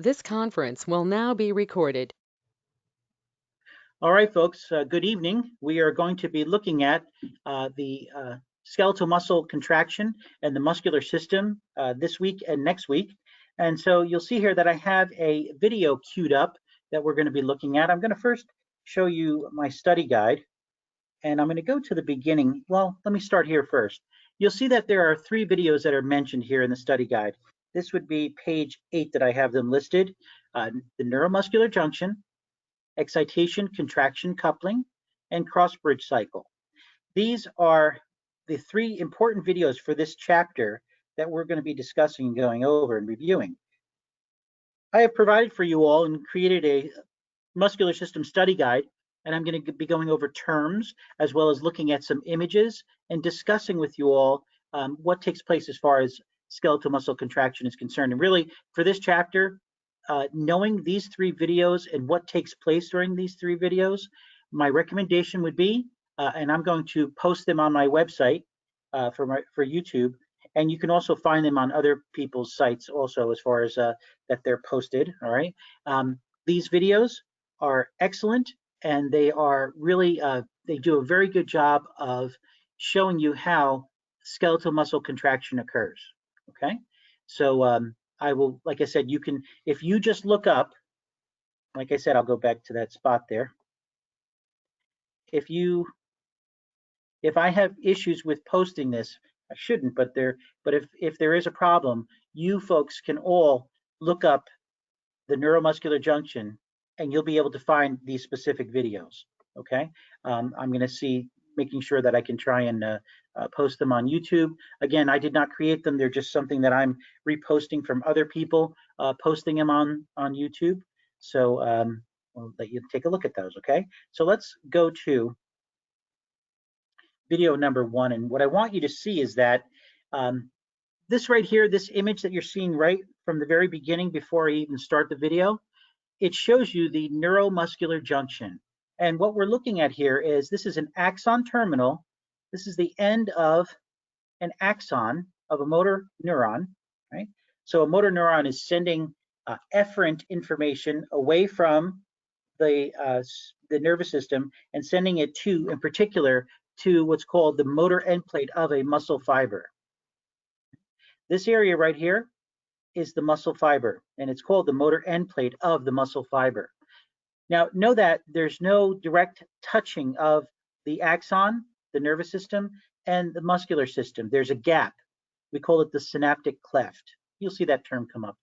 This conference will now be recorded. All right, folks, good evening. We are going to be looking at the skeletal muscle contraction and the muscular system this week and next week. And so you'll see here that I have a video queued up that we're going to be looking at. I'm going to first show you my study guide, and I'm going to go to the beginning. Well, let me start here first. You'll see that there are 3 videos that are mentioned here in the study guide. This would be page 8 that I have them listed. The neuromuscular junction, excitation, contraction, coupling, and cross-bridge cycle. These are the 3 important videos for this chapter that we're going to be discussing and going over and reviewing. I have provided for you all and created a muscular system study guide, and I'm going to be going over terms as well as looking at some images and discussing with you all what takes place as far as skeletal muscle contraction is concerned. And really, for this chapter, knowing these 3 videos and what takes place during these 3 videos, my recommendation would be, and I'm going to post them on my website for YouTube, and you can also find them on other people's sites also as far as that they're posted. All right, these videos are excellent, and they are really they do a very good job of showing you how skeletal muscle contraction occurs. Okay, so I will, like I said, you can, if you just look up, like I said, I'll go back to that spot there. If I have issues with posting this, I shouldn't, but if there is a problem, you folks can all look up the neuromuscular junction and you'll be able to find these specific videos. Okay, I'm going to see, making sure that I can try and post them on YouTube. Again, I did not create them. They're just something that I'm reposting from other people, posting them on YouTube. So I'll let you take a look at those, okay? So let's go to video number 1. And what I want you to see is that this right here, this image that you're seeing right from the very beginning before I even start the video, it shows you the neuromuscular junction. And what we're looking at here is, this is an axon terminal. This is the end of an axon of a motor neuron, right? So a motor neuron is sending efferent information away from the nervous system and sending it to, in particular, to what's called the motor end plate of a muscle fiber. This area right here is the muscle fiber, and it's called the motor end plate of the muscle fiber. Now, know that there's no direct touching of the axon, the nervous system, and the muscular system. There's a gap. We call it the synaptic cleft. You'll see that term come up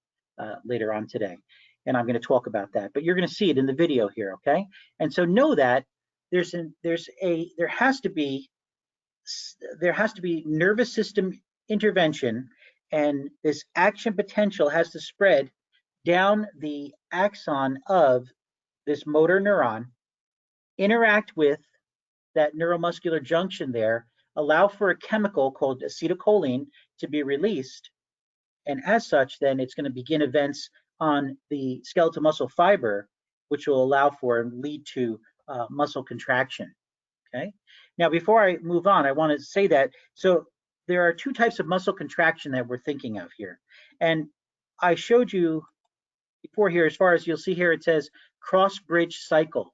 later on today, and I'm going to talk about that. But you're going to see it in the video here, okay? And so know that there has to be nervous system intervention, and this action potential has to spread down the axon of this motor neuron, interact with that neuromuscular junction there, allow for a chemical called acetylcholine to be released, and as such, then it's going to begin events on the skeletal muscle fiber, which will allow for and lead to muscle contraction. Okay. Now, before I move on, I want to say that, so there are 2 types of muscle contraction that we're thinking of here. And I showed you before here, as far as you'll see here, it says cross-bridge cycle.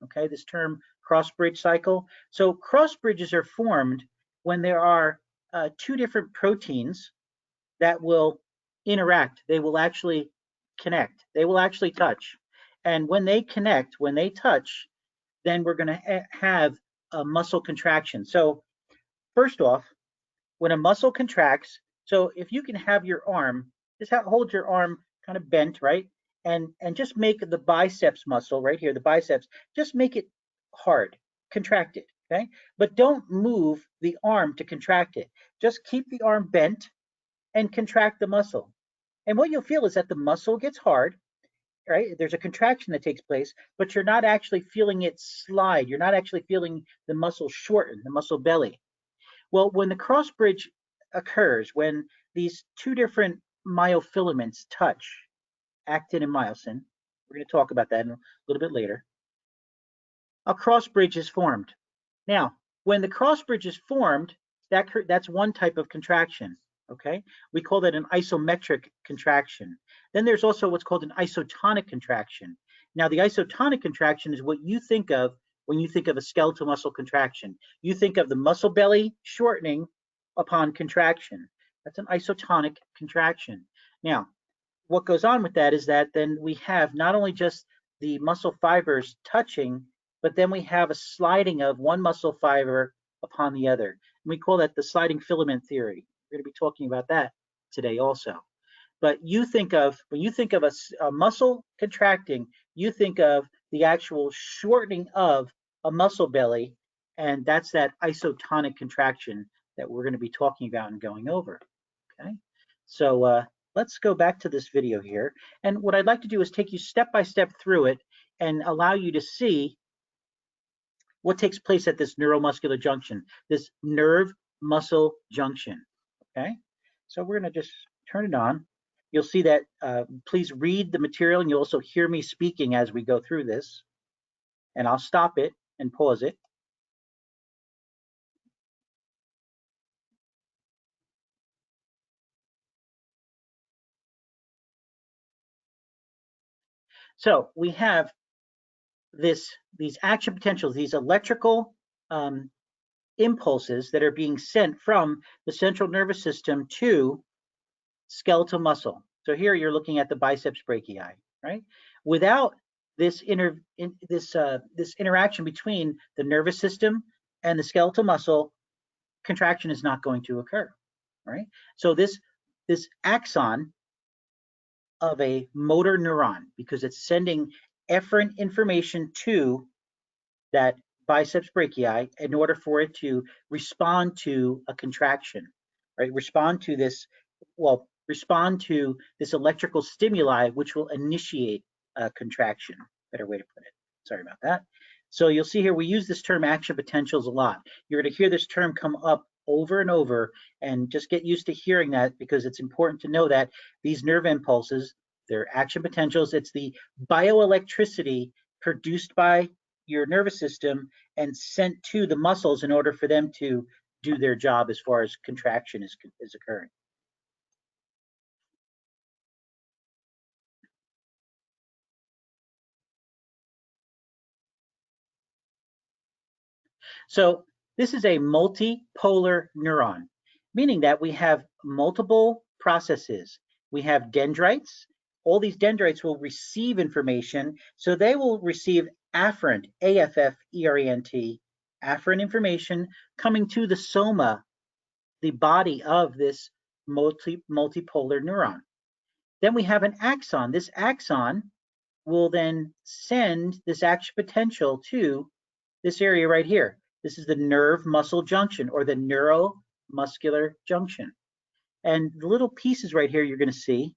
Okay, this term cross-bridge cycle. So cross bridges are formed when there are 2 different proteins that will interact. They will actually connect. They will actually touch. And when they connect, when they touch, then we're going to have a muscle contraction. So first off, when a muscle contracts, so if you can have your arm, just hold your arm kind of bent, right? And just make the biceps muscle right here, the biceps, just make it hard, contract it, okay? But don't move the arm to contract it. Just keep the arm bent and contract the muscle. And what you'll feel is that the muscle gets hard, right? There's a contraction that takes place, but you're not actually feeling it slide. You're not actually feeling the muscle shorten, the muscle belly. Well, when the cross bridge occurs, when these 2 different myofilaments touch, actin and myosin, we're going to talk about that in a little bit later, a cross bridge is formed. Now, when the cross bridge is formed, that's one type of contraction. Okay, we call that an isometric contraction. Then there's also what's called an isotonic contraction. Now, the isotonic contraction is what you think of when you think of a skeletal muscle contraction. You think of the muscle belly shortening upon contraction. That's an isotonic contraction. Now, what goes on with that is that then we have not only just the muscle fibers touching, but then we have a sliding of one muscle fiber upon the other. And we call that the sliding filament theory. We're going to be talking about that today also. But when you think of a muscle contracting, you think of the actual shortening of a muscle belly, and that's that isotonic contraction that we're going to be talking about and going over. Okay, so let's go back to this video here. And what I'd like to do is take you step by step through it and allow you to see what takes place at this neuromuscular junction, this nerve muscle junction. Okay, so we're going to just turn it on. You'll see that, please read the material, and you'll also hear me speaking as we go through this. And I'll stop it and pause it. So we have these action potentials, these electrical impulses that are being sent from the central nervous system to skeletal muscle. So here you're looking at the biceps brachii, right? Without this this interaction between the nervous system and the skeletal muscle, contraction is not going to occur, right? So this axon of a motor neuron, because it's sending efferent information to that biceps brachii in order for it to respond to a contraction, right? Respond to this electrical stimuli, which will initiate a contraction. Better way to put it. Sorry about that. So you'll see here, we use this term action potentials a lot. You're going to hear this term come up over and over, and just get used to hearing that, because it's important to know that these nerve impulses, they're action potentials. It's the bioelectricity produced by your nervous system and sent to the muscles in order for them to do their job as far as contraction is occurring. So this is a multipolar neuron, meaning that we have multiple processes. We have dendrites. All these dendrites will receive information. So they will receive afferent, A-F-F-E-R-E-N-T, afferent information coming to the soma, the body of this multipolar neuron. Then we have an axon. This axon will then send this action potential to this area right here. This is the nerve muscle junction, or the neuromuscular junction. And the little pieces right here you're going to see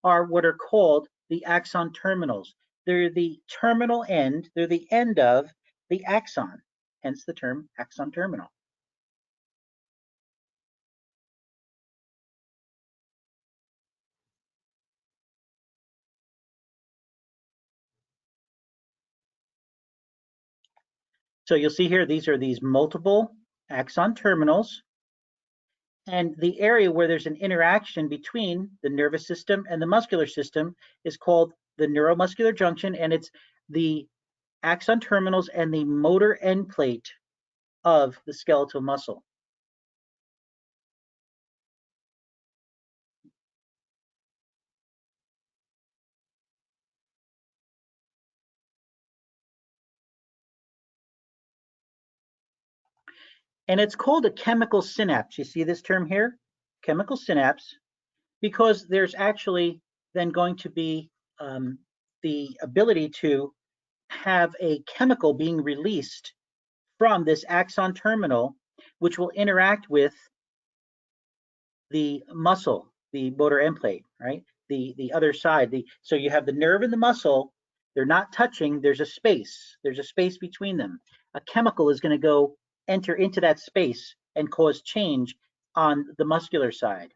are what are called the axon terminals. They're the terminal end, they're the end of the axon, hence the term axon terminal. So you'll see here, these are these multiple axon terminals. And the area where there's an interaction between the nervous system and the muscular system is called the neuromuscular junction, and it's the axon terminals and the motor end plate of the skeletal muscle. And it's called a chemical synapse. You see this term here? Chemical synapse, because there's actually then going to be the ability to have a chemical being released from this axon terminal, which will interact with the muscle, the motor end plate, right? The other side. So you have the nerve and the muscle. They're not touching. There's a space. There's a space between them. A chemical is going to go enter into that space and cause change on the muscular side.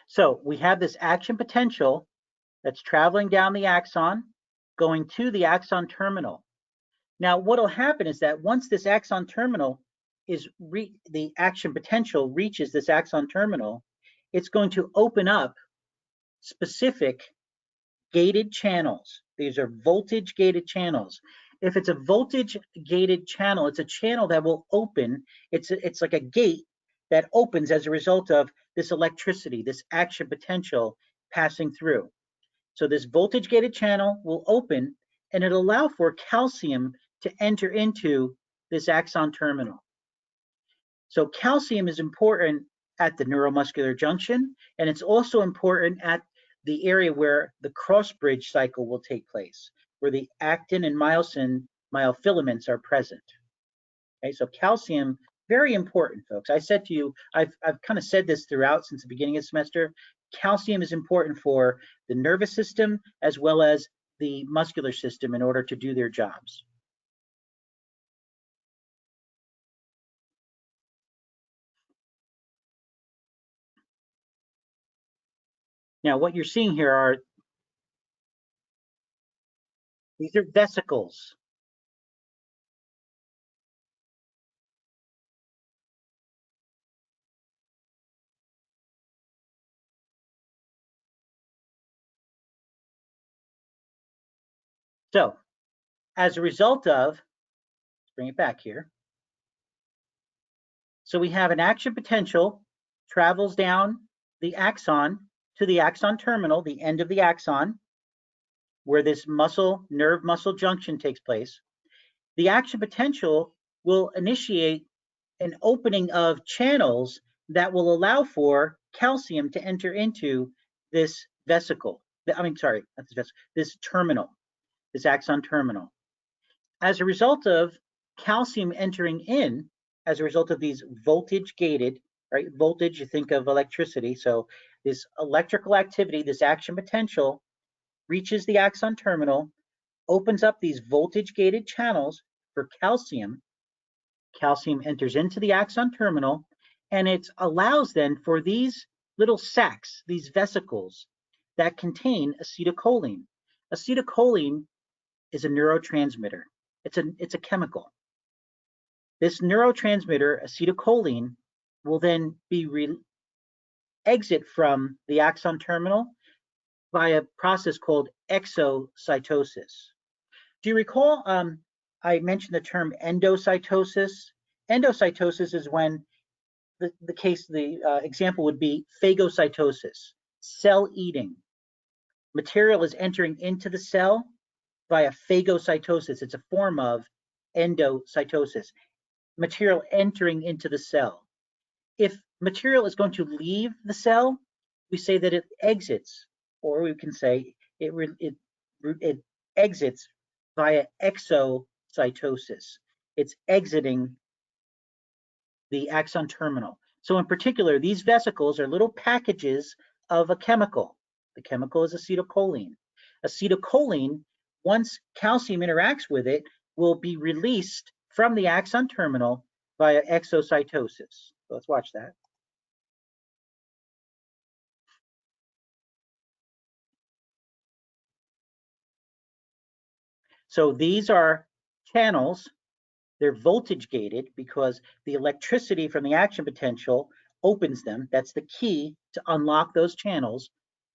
So we have this action potential that's traveling down the axon, going to the axon terminal. Now, what will happen is that once this axon terminal is the action potential reaches this axon terminal, it's going to open up specific gated channels. These are voltage gated channels. If it's a voltage gated channel, it's a channel that will open. It's like a gate that opens as a result of this electricity, this action potential passing through. So this voltage gated channel will open and it'll allow for calcium to enter into this axon terminal. So calcium is important at the neuromuscular junction, and it's also important at the area where the cross bridge cycle will take place, where the actin and myosin myofilaments are present. Okay, so calcium, very important, folks. I said to you, I've kind of said this throughout since the beginning of the semester. Calcium is important for the nervous system as well as the muscular system in order to do their jobs. Now, what you're seeing here are these are vesicles. So, as a result of, let's bring it back here. So we have an action potential travels down the axon to the axon terminal, the end of the axon, where this nerve muscle junction takes place. The action potential will initiate an opening of channels that will allow for calcium to enter into this vesicle. I mean, sorry, not this vesicle, this terminal, this axon terminal. As a result of calcium entering in, as a result of these voltage gated, right? Voltage, you think of electricity. So this electrical activity, this action potential reaches the axon terminal, opens up these voltage gated channels for calcium. Calcium enters into the axon terminal, and it allows then for these little sacs, these vesicles that contain acetylcholine. Acetylcholine is a neurotransmitter. It's a chemical. This neurotransmitter, acetylcholine, will then exit from the axon terminal by a process called exocytosis. Do you recall I mentioned the term endocytosis? Endocytosis is when the example would be phagocytosis, cell eating. Material is entering into the cell via phagocytosis. It's a form of endocytosis, material entering into the cell. If material is going to leave the cell, we say that it exits, or we can say it exits via exocytosis. It's exiting the axon terminal. So in particular, these vesicles are little packages of a chemical. The chemical is acetylcholine. Acetylcholine, once calcium interacts with it, will be released from the axon terminal via exocytosis. So let's watch that. So these are channels. They're voltage gated because the electricity from the action potential opens them. That's the key to unlock those channels.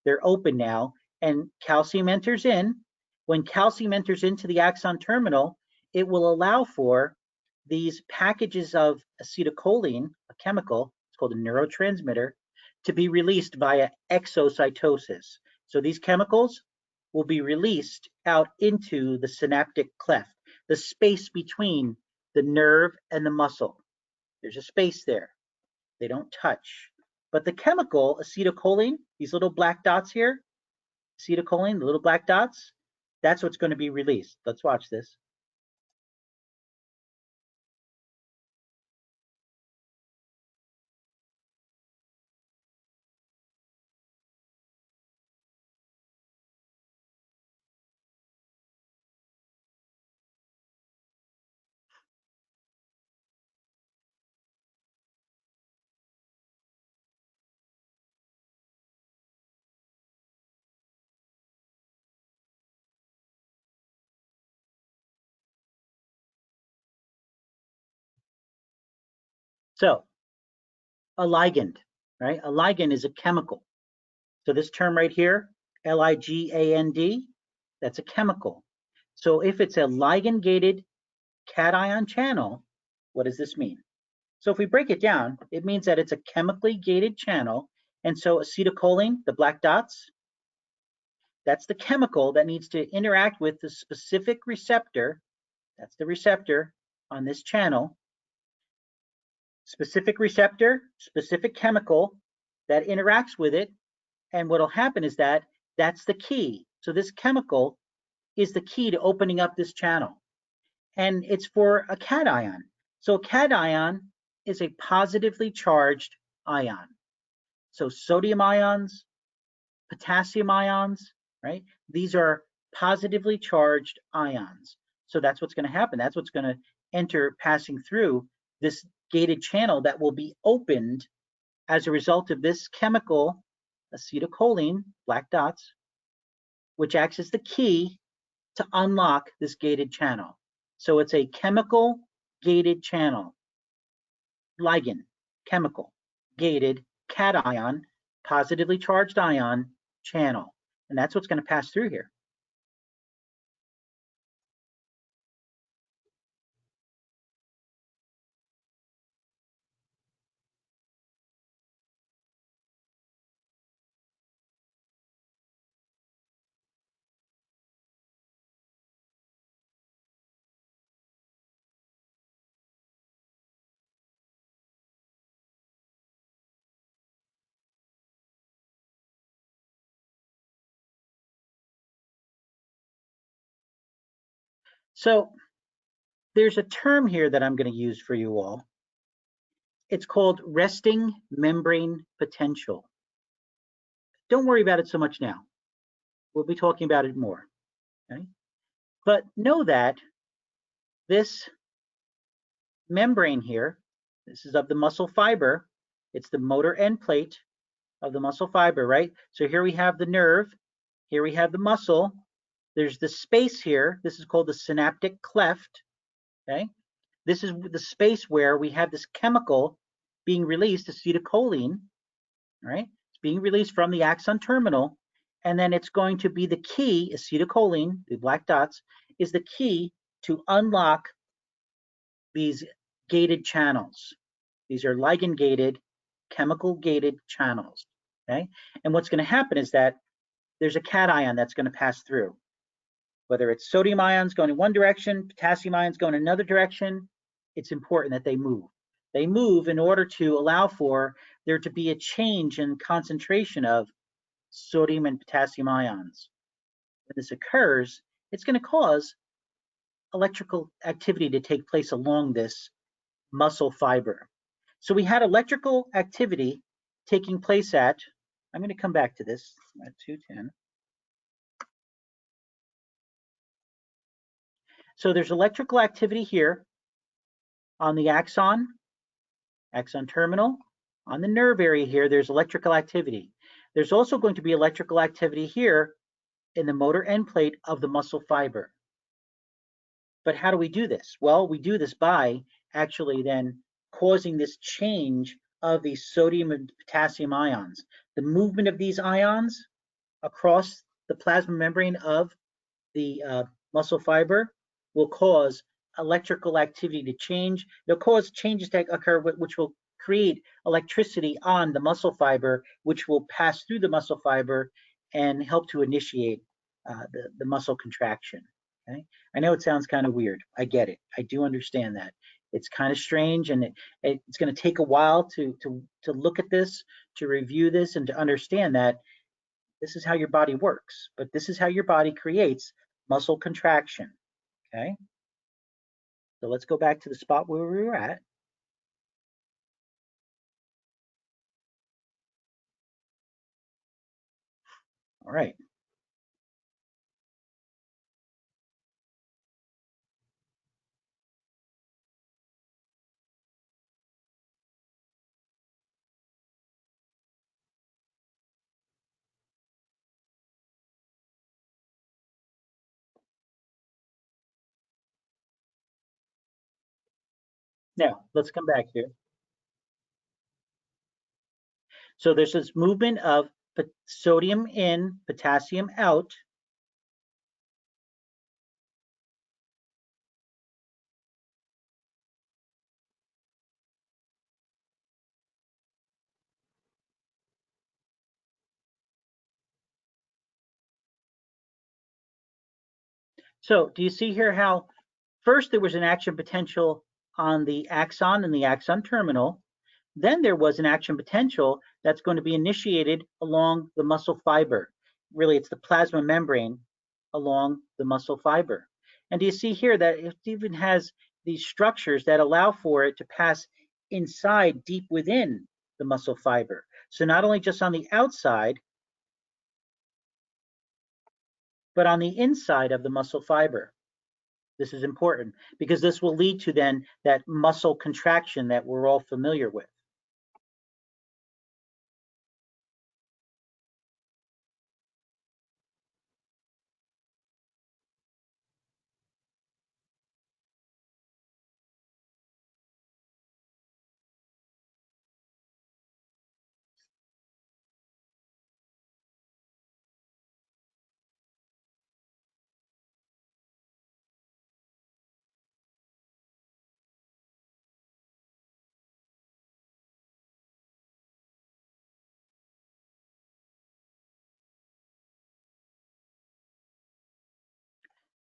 They're open now, and calcium enters in. When calcium enters into the axon terminal, it will allow for these packages of acetylcholine, a chemical, it's called a neurotransmitter, to be released via exocytosis. So these chemicals will be released out into the synaptic cleft, the space between the nerve and the muscle. There's a space there. They don't touch. But the chemical acetylcholine, these little black dots here, acetylcholine, the little black dots, that's what's going to be released. Let's watch this. So a ligand, right? A ligand is a chemical. So this term right here, ligand, that's a chemical. So if it's a ligand-gated cation channel, what does this mean? So if we break it down, it means that it's a chemically gated channel. And so acetylcholine, the black dots, that's the chemical that needs to interact with the specific receptor. That's the receptor on this channel. Specific receptor, specific chemical that interacts with it. And what'll happen is that that's the key. So this chemical is the key to opening up this channel. And it's for a cation. So a cation is a positively charged ion. So sodium ions, potassium ions, right? These are positively charged ions. So that's what's going to happen. That's what's going to enter passing through this gated channel that will be opened as a result of this chemical, acetylcholine, black dots, which acts as the key to unlock this gated channel. So it's a chemical gated channel, ligand, chemical, gated, cation, positively charged ion channel. And that's what's going to pass through here. So there's a term here that I'm going to use for you all. It's called resting membrane potential. Don't worry about it so much now. We'll be talking about it more. Okay? But know that this membrane here, this is of the muscle fiber. It's the motor end plate of the muscle fiber, right? So here we have the nerve. Here we have the muscle. There's the space here. This is called the synaptic cleft. Okay? This is the space where we have this chemical being released, acetylcholine, right? It's being released from the axon terminal, and then it's going to be the key, acetylcholine, the black dots, is the key to unlock these gated channels. These are ligand gated, chemical gated channels, okay? And what's gonna happen is that there's a cation that's gonna pass through. Whether it's sodium ions going in one direction, potassium ions going in another direction, it's important that they move. They move in order to allow for there to be a change in concentration of sodium and potassium ions. When this occurs, it's going to cause electrical activity to take place along this muscle fiber. So we had electrical activity taking place at, I'm going to come back to this at 210. So there's electrical activity here on the axon terminal. On the nerve area here, there's electrical activity. There's also going to be electrical activity here in the motor end plate of the muscle fiber. But how do we do this? Well, we do this by actually then causing this change of these sodium and potassium ions. The movement of these ions across the plasma membrane of the muscle fiber will cause electrical activity to change. They'll cause changes to occur, which will create electricity on the muscle fiber, which will pass through the muscle fiber and help to initiate the muscle contraction. Okay? I know it sounds kind of weird. I get it. I do understand that. It's kind of strange, and it's going to take a while to look at this, to review this, and to understand that this is how your body works. But this is how your body creates muscle contraction. Okay. So let's go back to the spot where we were at. All right. Now let's come back here. So there's this movement of sodium in, potassium out. So do you see here how first there was an action potential on the axon and the axon terminal. Then there was an action potential that's going to be initiated along the muscle fiber. Really, it's the plasma membrane along the muscle fiber. And do you see here that it even has these structures that allow for it to pass inside, deep within the muscle fiber. So not only just on the outside, but on the inside of the muscle fiber. This is important because this will lead to then that muscle contraction that we're all familiar with.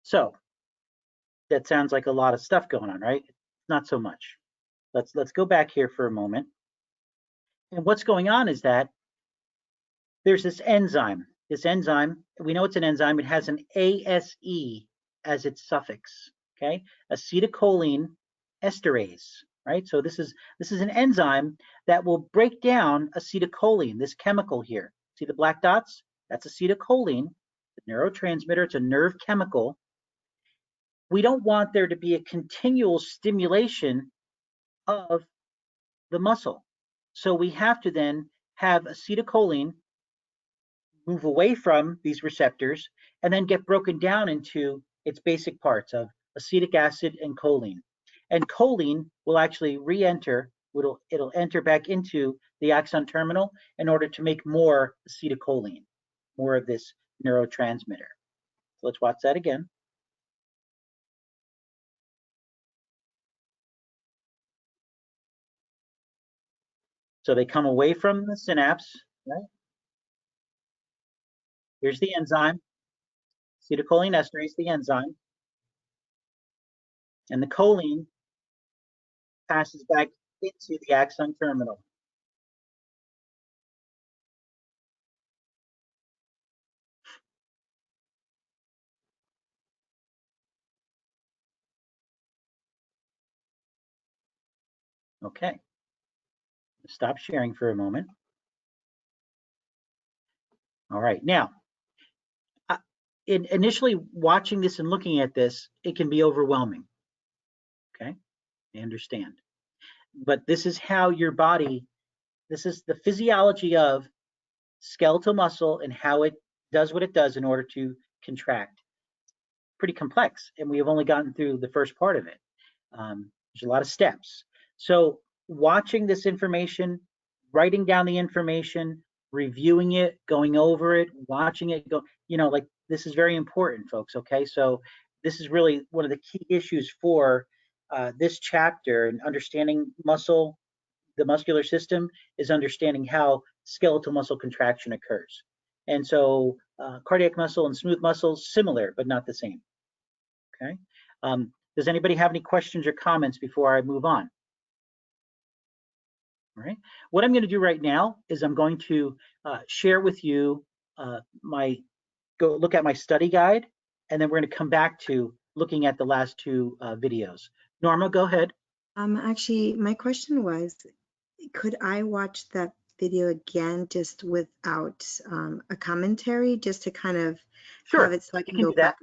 So that sounds like a lot of stuff going on, right? Not so much. Let's go back here for a moment. And what's going on is that there's this enzyme. This enzyme, we know it's an enzyme. It has an ASE as its suffix. Okay, acetylcholine esterase. Right. So this is an enzyme that will break down acetylcholine, this chemical here. See the black dots? That's acetylcholine, the neurotransmitter. It's a nerve chemical. We don't want there to be a continual stimulation of the muscle. So we have to then have acetylcholine move away from these receptors and then get broken down into its basic parts of acetic acid and choline. And choline will actually re-enter, it'll enter back into the axon terminal in order to make more acetylcholine, more of this neurotransmitter. So let's watch that again. So they come away from the synapse, right? Here's the enzyme, acetylcholine esterase, the enzyme, and the choline passes back into the axon terminal. Okay, stop sharing for a moment. All right, now, initially watching this and looking at this, it can be overwhelming. Okay, I understand. But this is how your body, this is the physiology of skeletal muscle and how it does what it does in order to contract. Pretty complex, and we have only gotten through the first part of it. There's a lot of steps. So watching this information, writing down the information, reviewing it, going over it, watching it go, like this is very important, folks. Okay, so this is really one of the key issues for this chapter, and understanding muscle, the muscular system, is understanding how skeletal muscle contraction occurs. And so cardiac muscle and smooth muscles, similar, but not the same. Okay. Does anybody have any questions or comments before I move on? All right. What I'm going to do right now is I'm going to share with you go look at my study guide, and then we're going to come back to looking at the last two videos. Norma, go ahead. Actually, my question was, could I watch that video again just without a commentary, just to kind of have it so I can go back?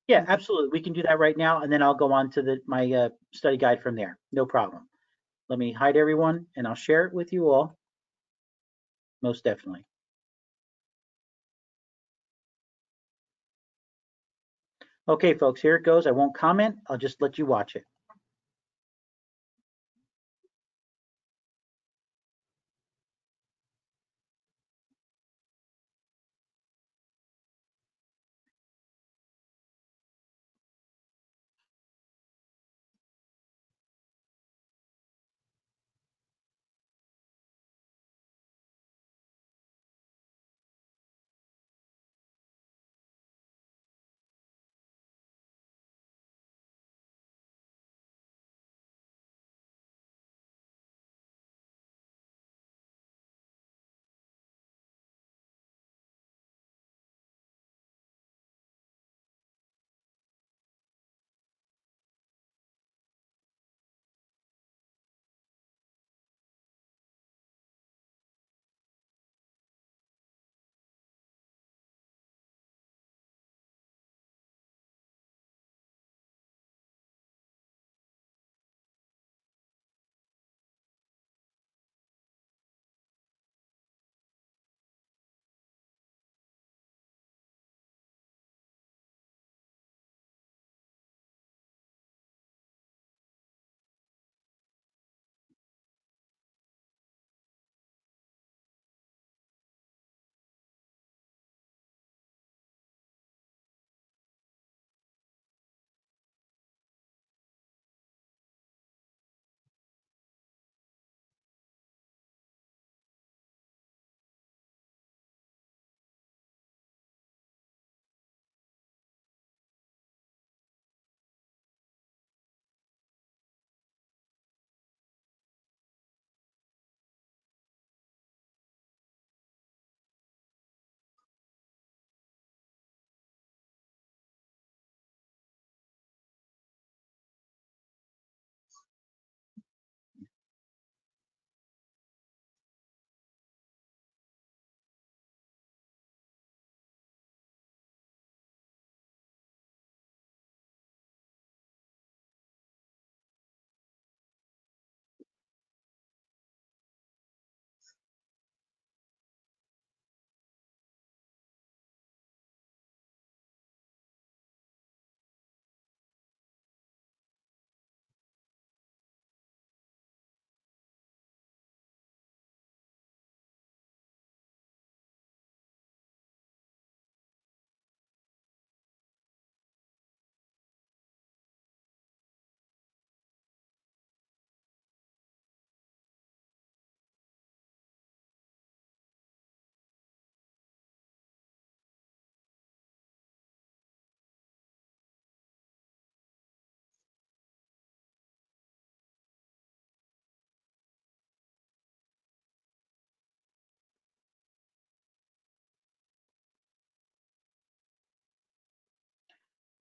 Yeah, okay. Absolutely. We can do that right now, and then I'll go on to my study guide from there. No problem. Let me hide everyone, and I'll share it with you all. Most definitely. Okay, folks, here it goes. I won't comment. I'll just let you watch it.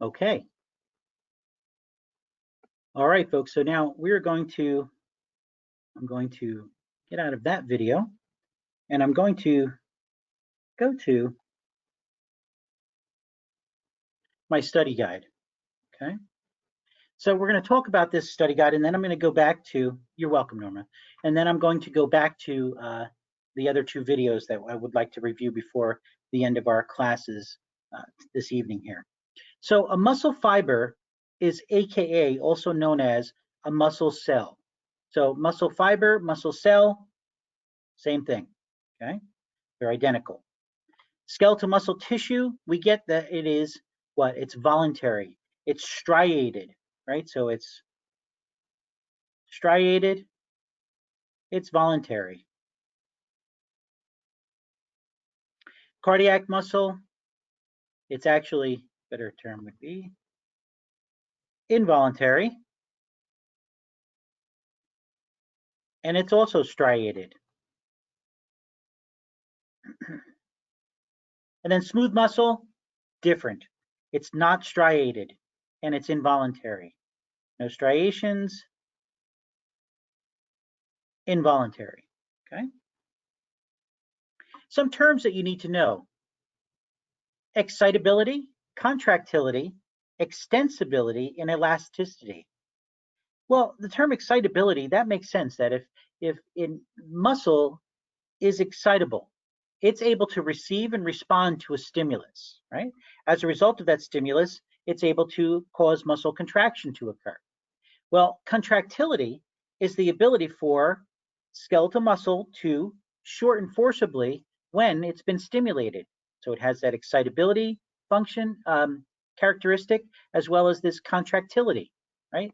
Okay. All right, folks. So now I'm going to get out of that video, and I'm going to go to my study guide. Okay. So we're going to talk about this study guide, and then I'm going to go back to, you're welcome, Norma. And then I'm going to go back to the other two videos that I would like to review before the end of our classes this evening here. So a muscle fiber is AKA, also known as a muscle cell. So muscle fiber, muscle cell, same thing, okay? They're identical. Skeletal muscle tissue, we get that it is what? It's voluntary. It's striated, right? So it's striated, it's voluntary. Cardiac muscle, it's actually, better term would be involuntary, and it's also striated. And then smooth muscle, different. It's not striated, and it's involuntary. No striations, involuntary, okay? Some terms that you need to know: excitability, contractility, extensibility, and elasticity. Well, the term excitability, that makes sense, that if in muscle is excitable, it's able to receive and respond to a stimulus, right? As a result of that stimulus, it's able to cause muscle contraction to occur. Well, contractility is the ability for skeletal muscle to shorten forcibly when it's been stimulated. So it has that excitability function characteristic, as well as this contractility, right?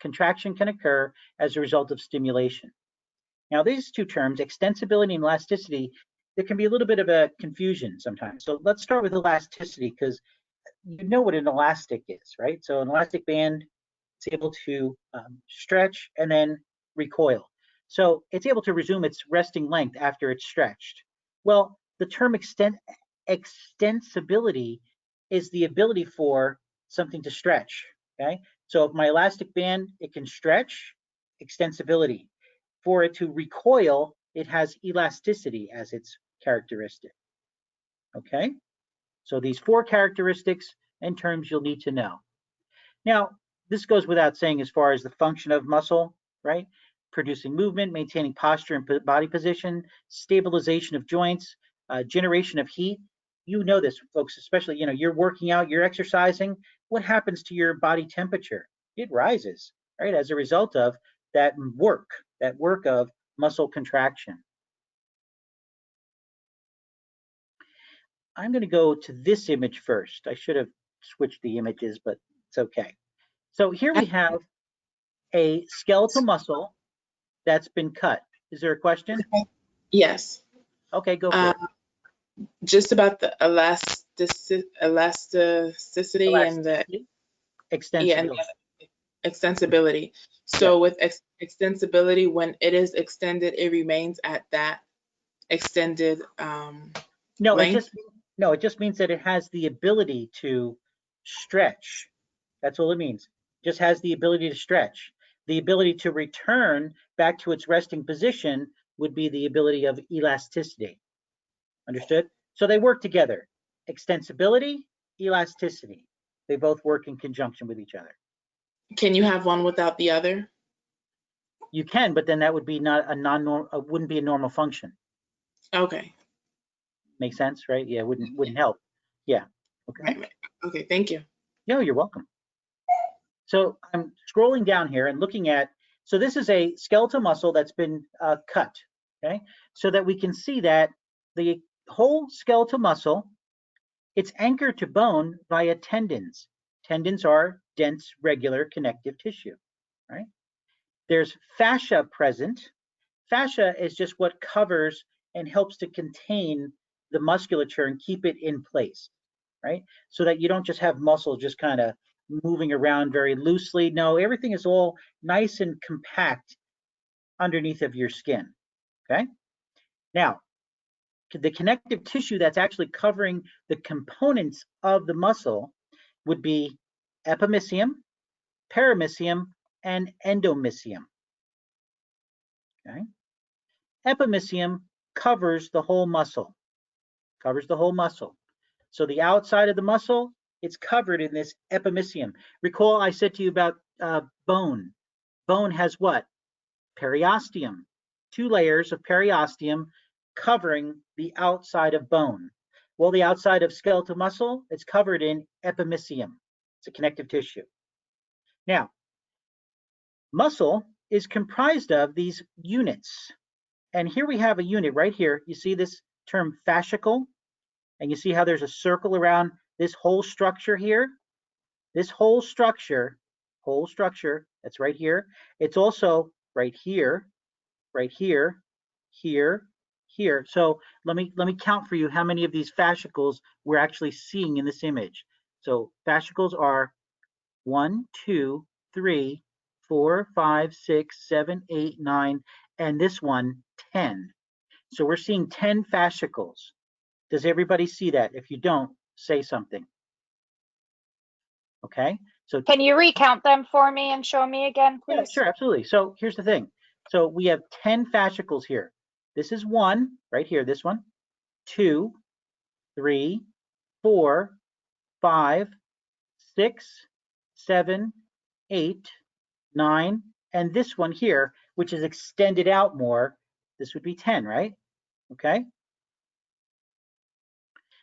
Contraction can occur as a result of stimulation. Now, these two terms, extensibility and elasticity, there can be a little bit of a confusion sometimes. So let's start with elasticity, because you know what an elastic is, right? So an elastic band, it's able to stretch and then recoil. So it's able to resume its resting length after it's stretched. Well, the term extensibility is the ability for something to stretch, okay? So if my elastic band, it can stretch, extensibility. For it to recoil, it has elasticity as its characteristic, okay? So these four characteristics and terms you'll need to know. Now, this goes without saying as far as the function of muscle, right? Producing movement, maintaining posture and body position, stabilization of joints, generation of heat. You know this, folks, especially, you're working out, you're exercising. What happens to your body temperature? It rises, right? As a result of that work of muscle contraction. I'm going to go to this image first. I should have switched the images, but it's okay. So here we have a skeletal muscle that's been cut. Is there a question? Yes. Okay, go for it. Just about the elasticity and the extensibility. extensibility. So with extensibility, when it is extended, it remains at that extended length? It just means that it has the ability to stretch. That's all it means. Just has the ability to stretch. The ability to return back to its resting position would be the ability of elasticity. Understood? So they work together. Extensibility, elasticity. They both work in conjunction with each other. Can you have one without the other? You can, but then that would be wouldn't be a normal function. Okay. Make sense, right? Yeah, wouldn't help. Yeah. Okay. Right. Okay, thank you. No, you're welcome. So I'm scrolling down here and looking at, so this is a skeletal muscle that's been cut, okay? So that we can see that the whole skeletal muscle, it's anchored to bone via tendons. Tendons are dense, regular connective tissue, right? There's fascia present. Fascia is just what covers and helps to contain the musculature and keep it in place, right? So that you don't just have muscle just kind of moving around very loosely. No, everything is all nice and compact underneath of your skin, okay? Now, the connective tissue that's actually covering the components of the muscle would be epimysium, perimysium, and endomysium. Okay. Epimysium covers the whole muscle, So the outside of the muscle, it's covered in this epimysium. Recall I said to you about bone. Bone has what? Periosteum. 2 layers of periosteum covering the outside of bone. Well, the outside of skeletal muscle, it's covered in epimysium. It's a connective tissue. Now, muscle is comprised of these units. And here we have a unit right here. You see this term fascicle? And you see how there's a circle around this whole structure here? This whole structure, that's right here. It's also right here, here, here. So let me count for you how many of these fascicles we're actually seeing in this image. So fascicles are 1, 2, 3, 4, 5, 6, 7, 8, 9, and this one 10. So we're seeing 10 fascicles. Does everybody see that? If you don't, say something. Okay. So can you recount them for me and show me again, please? Yeah, sure, absolutely. So here's the thing. So we have 10 fascicles here. This is 1 right here, this one, 2, 3, 4, 5, 6, 7, 8, 9, and this one here, which is extended out more, this would be 10, right? Okay.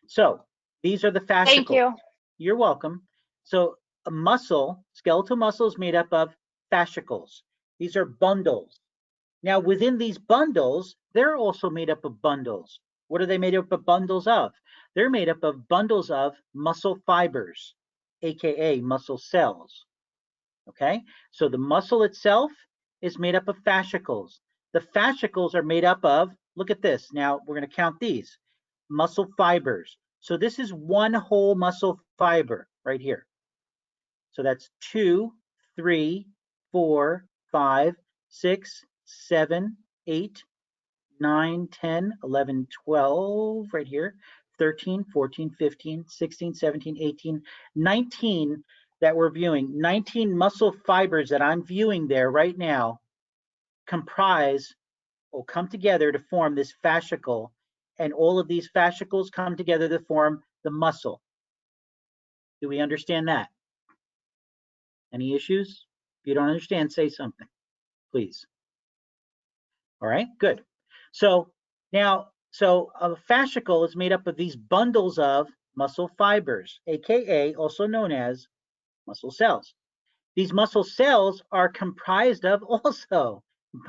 So these are the fascicles. Thank you. You're welcome. So a muscle, skeletal muscle, is made up of fascicles. These are bundles. Now within these bundles, they're also made up of bundles. What are they made up of bundles of? They're made up of bundles of muscle fibers, aka muscle cells. Okay, so the muscle itself is made up of fascicles. The fascicles are made up of, look at this. Now we're going to count these muscle fibers. So this is one whole muscle fiber right here. So that's 2, 3, 4, 5, 6, 7, 8, 9, 10, 11, 12 right here, 13, 14, 15, 16, 17, 18, 19 that we're viewing. 19 muscle fibers that I'm viewing there right now comprise or come together to form this fascicle, and all of these fascicles come together to form the muscle. Do we understand that? Any issues? If you don't understand, say something, please. All right, good. So now, a fascicle is made up of these bundles of muscle fibers, aka also known as muscle cells. These muscle cells are comprised of also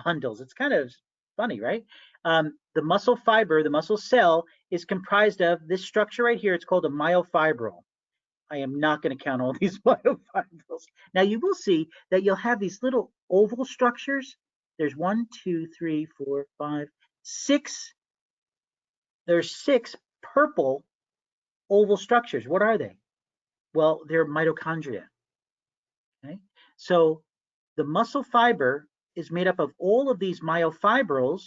bundles. It's kind of funny, right? The muscle fiber, the muscle cell, is comprised of this structure right here. It's called a myofibril. I am not going to count all these myofibrils. Now you will see that you'll have these little oval structures. There's 1, 2, 3, 4, 5, 6. There's 6 purple oval structures. What are they? Well, they're mitochondria. Okay, so the muscle fiber is made up of all of these myofibrils.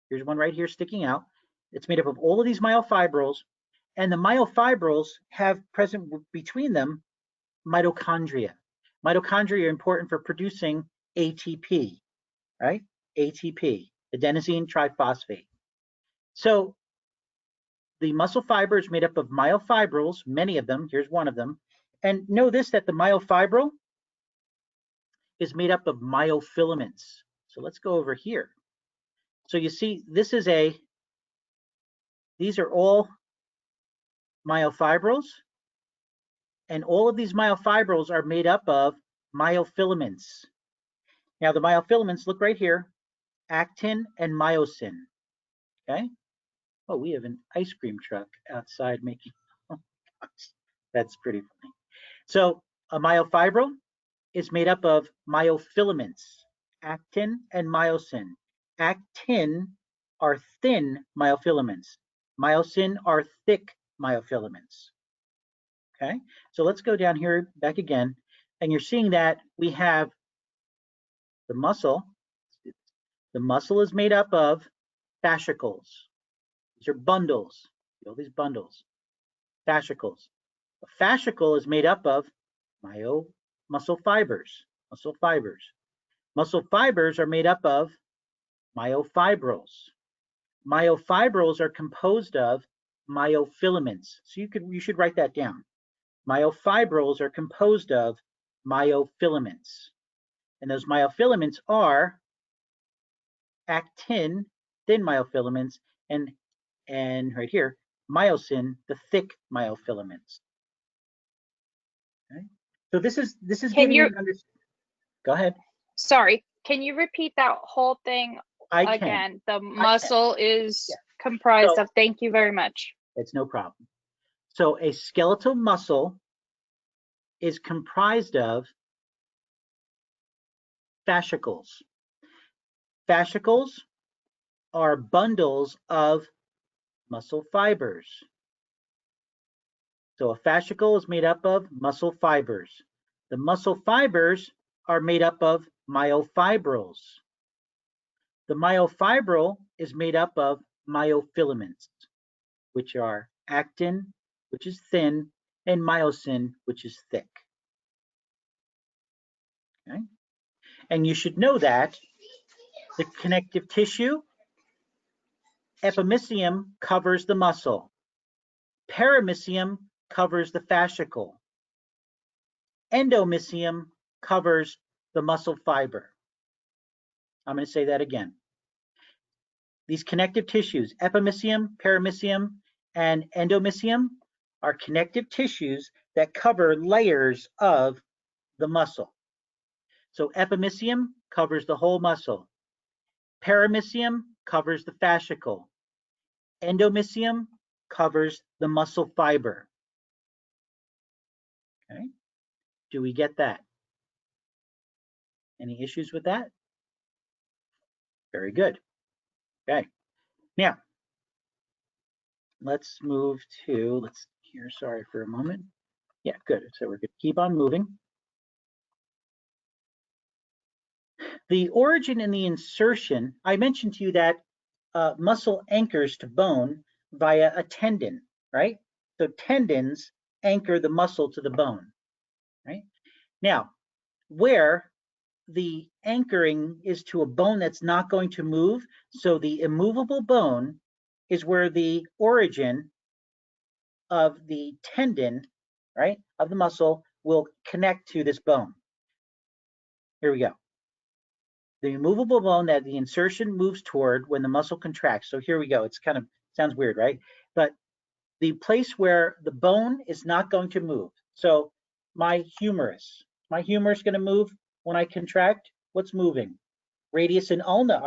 Here's one right here sticking out. It's made up of all of these myofibrils, and the myofibrils have present between them mitochondria. Mitochondria are important for producing ATP, right? ATP, adenosine triphosphate. So the muscle fiber is made up of myofibrils, many of them. Here's one of them. And know this, that the myofibril is made up of myofilaments. So let's go over here. So you see, these are all myofibrils, and all of these myofibrils are made up of myofilaments. Now the myofilaments, look right here, actin and myosin, okay? Oh, we have an ice cream truck outside making, oh gosh, that's pretty funny. So a myofibril is made up of myofilaments, actin and myosin. Actin are thin myofilaments. Myosin are thick myofilaments. Okay, so let's go down here back again, and you're seeing that we have the muscle. The muscle is made up of fascicles. These are bundles. All these bundles, fascicles. A fascicle is made up of muscle fibers. Muscle fibers are made up of myofibrils. Myofibrils are composed of myofilaments. So you should write that down. Myofibrils are composed of myofilaments. And those myofilaments are actin, thin myofilaments, and right here, myosin, the thick myofilaments. Okay? So this is Can giving you you, an understanding. Go ahead. sorry, can you repeat that whole thing I can. again? The I can. muscle is Yeah. comprised So of, thank you very much. it's no problem. So a skeletal muscle is comprised of fascicles. Fascicles are bundles of muscle fibers. So a fascicle is made up of muscle fibers. The muscle fibers are made up of myofibrils. The myofibril is made up of myofilaments, which are actin, which is thin, and myosin, which is thick. Okay? And you should know that the connective tissue, epimysium, covers the muscle. Perimysium covers the fascicle. Endomysium covers the muscle fiber. I'm going to say that again. These connective tissues, epimysium, perimysium, and endomysium, are connective tissues that cover layers of the muscle. So epimysium covers the whole muscle. Perimysium covers the fascicle. Endomysium covers the muscle fiber. Okay, do we get that? Any issues with that? Very good. Okay, now let's move to, let's here, sorry for a moment. Yeah, good. So we're going to keep on moving. The origin and the insertion, I mentioned to you that muscle anchors to bone via a tendon, right? So tendons anchor the muscle to the bone, right? Now, where the anchoring is to a bone that's not going to move, so the immovable bone is where the origin of the tendon, right, of the muscle will connect to this bone. Here we go. The immovable bone that the insertion moves toward when the muscle contracts. So here we go. It's kind of sounds weird, right? But the place where the bone is not going to move. So my humerus going to move when I contract. What's moving? Radius and ulna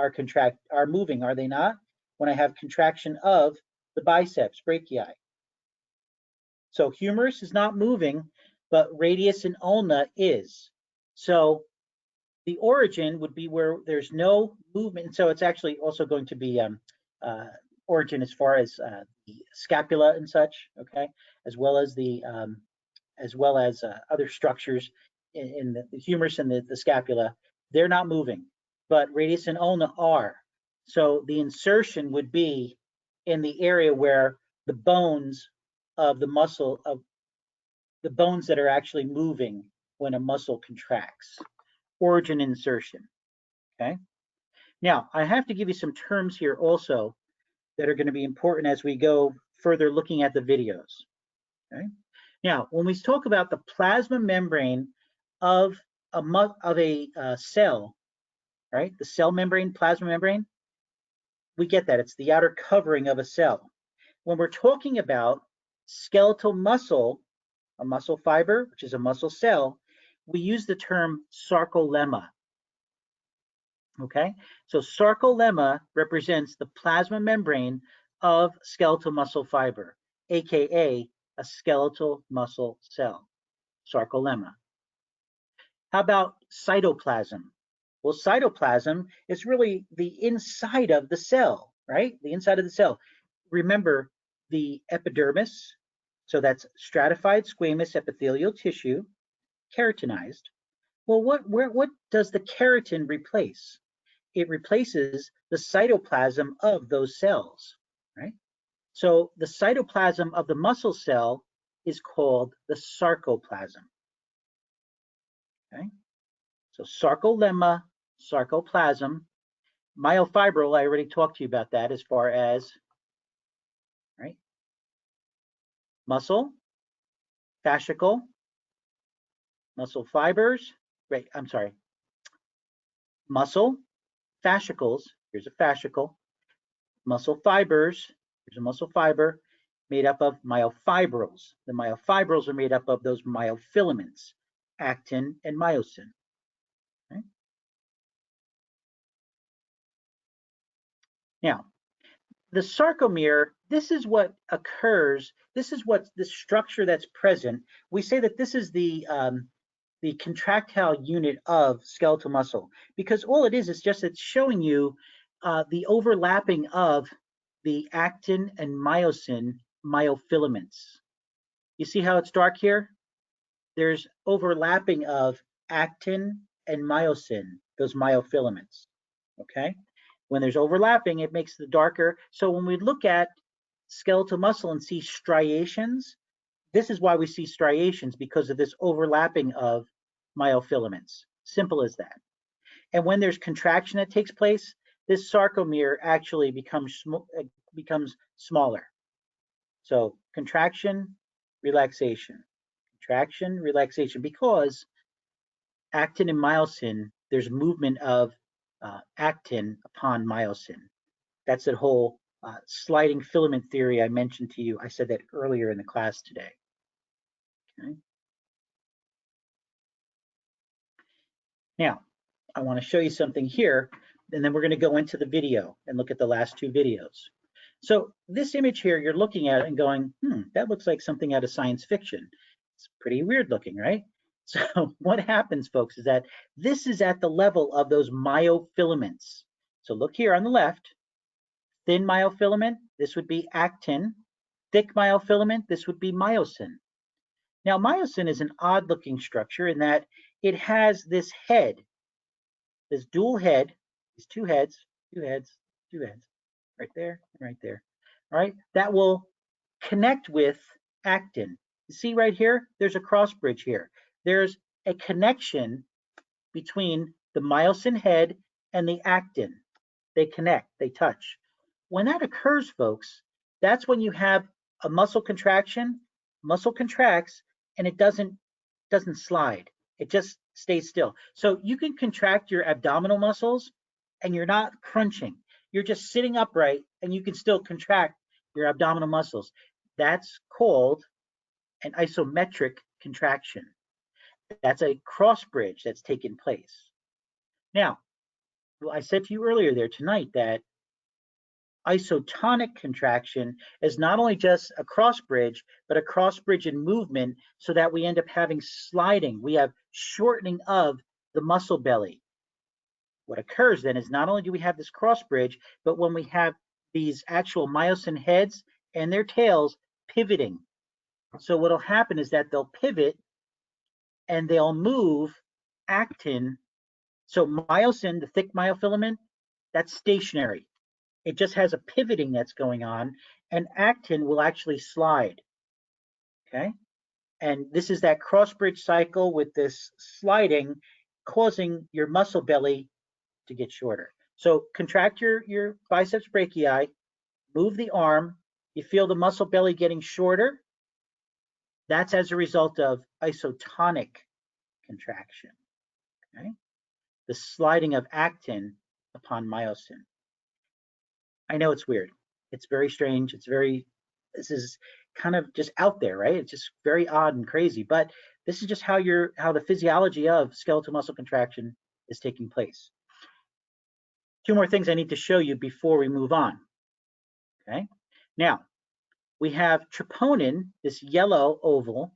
are moving, are they not? When I have contraction of the biceps brachii. So humerus is not moving, but radius and ulna is. So the origin would be where there's no movement. So it's actually also going to be origin as far as the scapula and such, okay, as well as other structures in the humerus and the scapula. They're not moving, but radius and ulna are. So the insertion would be in the area where the bones of the muscle of the bones that are actually moving when a muscle contracts. Origin insertion. Okay. Now, I have to give you some terms here also that are going to be important as we go further looking at the videos. Okay. Now, when we talk about the plasma membrane of a cell, right? The cell membrane, plasma membrane, we get that. It's the outer covering of a cell. When we're talking about skeletal muscle, a muscle fiber, which is a muscle cell, we use the term sarcolemma. Okay, so sarcolemma represents the plasma membrane of skeletal muscle fiber, aka a skeletal muscle cell, sarcolemma. How about cytoplasm? Well, cytoplasm is really the inside of the cell, right? The inside of the cell. Remember the epidermis, so that's stratified squamous epithelial tissue, keratinized. Well, what does the keratin replace? It replaces the cytoplasm of those cells, right? So the cytoplasm of the muscle cell is called the sarcoplasm. Okay, so sarcolemma, sarcoplasm, myofibril, I already talked to you about that as far as, right, muscle, fascicle, muscle fibers, right, I'm sorry, muscle, fascicles, here's a fascicle, muscle fibers, here's a muscle fiber made up of myofibrils. The myofibrils are made up of those myofilaments, actin and myosin. Okay? Now, the sarcomere, this is what occurs, this is what the structure that's present. We say that this is the contractile unit of skeletal muscle, because all it is just it's showing you the overlapping of the actin and myosin myofilaments. You see how it's dark here? There's overlapping of actin and myosin, those myofilaments, okay? When there's overlapping, it makes the darker. So when we look at skeletal muscle and see striations, this is why we see striations, because of this overlapping of myofilaments. Simple as that. And when there's contraction that takes place, this sarcomere actually becomes smaller. So contraction, relaxation, contraction, relaxation, because actin and myosin, there's movement of actin upon myosin. That's that whole sliding filament theory I mentioned to you. I said that earlier in the class today. Okay. Now, I want to show you something here, and then we're going to go into the video and look at the last two videos. So this image here, you're looking at it and going, that looks like something out of science fiction. It's pretty weird looking, right? So what happens, folks, is that this is at the level of those myofilaments. So look here on the left, thin myofilament, this would be actin. Thick myofilament, this would be myosin. Now, myosin is an odd looking structure in that it has this head, this dual head, these two heads, right there, right there, all right? That will connect with actin. You see right here, there's a cross bridge here. There's a connection between the myosin head and the actin. They connect, they touch. When that occurs, folks, that's when you have a muscle contraction, muscle contracts, and it doesn't slide. It just stays still. So you can contract your abdominal muscles and you're not crunching. You're just sitting upright and you can still contract your abdominal muscles. That's called an isometric contraction. That's a cross bridge that's taken place. Now, I said to you earlier there tonight that isotonic contraction is not only just a cross bridge, but a cross bridge in movement, so that we end up having sliding. We have shortening of the muscle belly. What occurs then is not only do we have this cross bridge, but when we have these actual myosin heads and their tails pivoting. So what'll happen is that they'll pivot and they'll move actin. So myosin, the thick myofilament, that's stationary. It just has a pivoting that's going on, and actin will actually slide, okay? And this is that cross bridge cycle with this sliding causing your muscle belly to get shorter. So contract your biceps brachii, move the arm, you feel the muscle belly getting shorter. That's as a result of isotonic contraction, okay? The sliding of actin upon myosin. I know it's weird. It's very strange. This is kind of just out there, right? It's just very odd and crazy, but this is just how the physiology of skeletal muscle contraction is taking place. Two more things I need to show you before we move on, okay? Now, we have troponin, this yellow oval,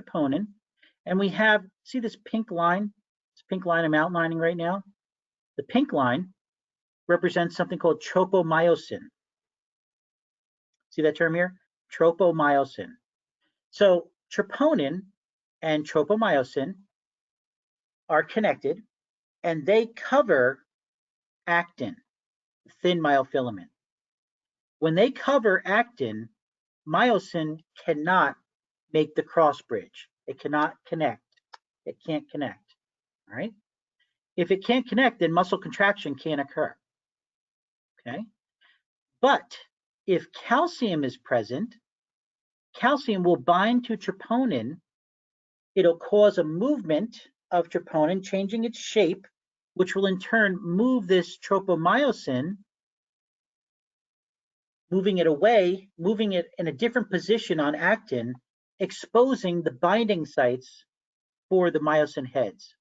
troponin, and we have, see this pink line? This pink line I'm outlining right now? The pink line represents something called tropomyosin. See that term here? Tropomyosin. So troponin and tropomyosin are connected and they cover actin, thin myofilament. When they cover actin, myosin cannot make the cross bridge. It cannot connect. It can't connect. All right. If it can't connect, then muscle contraction can't occur. Okay. But if calcium is present, calcium will bind to troponin. It'll cause a movement of troponin, changing its shape, which will in turn move this tropomyosin, moving it away, moving it in a different position on actin, exposing the binding sites for the myosin heads.